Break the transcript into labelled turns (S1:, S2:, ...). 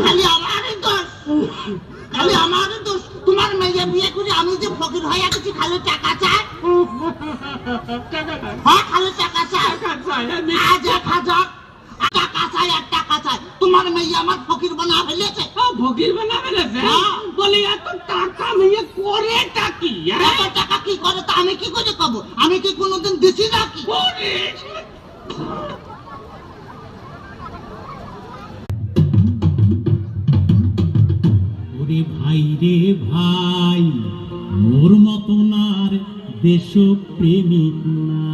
S1: খালি আমারই দোষ, খালি আমারই দোষ। তোমার মেয়ে বিয়ে করে আমি যে ফকির হয়ে গেছি, খালি টাকা চাই। হ্যাঁ, খালি টাকা চাই। আজ 1000 টাকা চাই, আর টাকা চাই। তোমার মেয়ে আমার ফকির বানা ফেলেছে।
S2: ফকির বানা ফেলেছে? বলি এত টাকা মেয়ে করে টাকি?
S1: এত টাকা কি করে তা আমি কি করে কব? আমি কি কোনোদিন দিছি নাকি?
S3: ওরে ভাই রে ভাই, মোর মতন আর দেশপ্রেমিক না।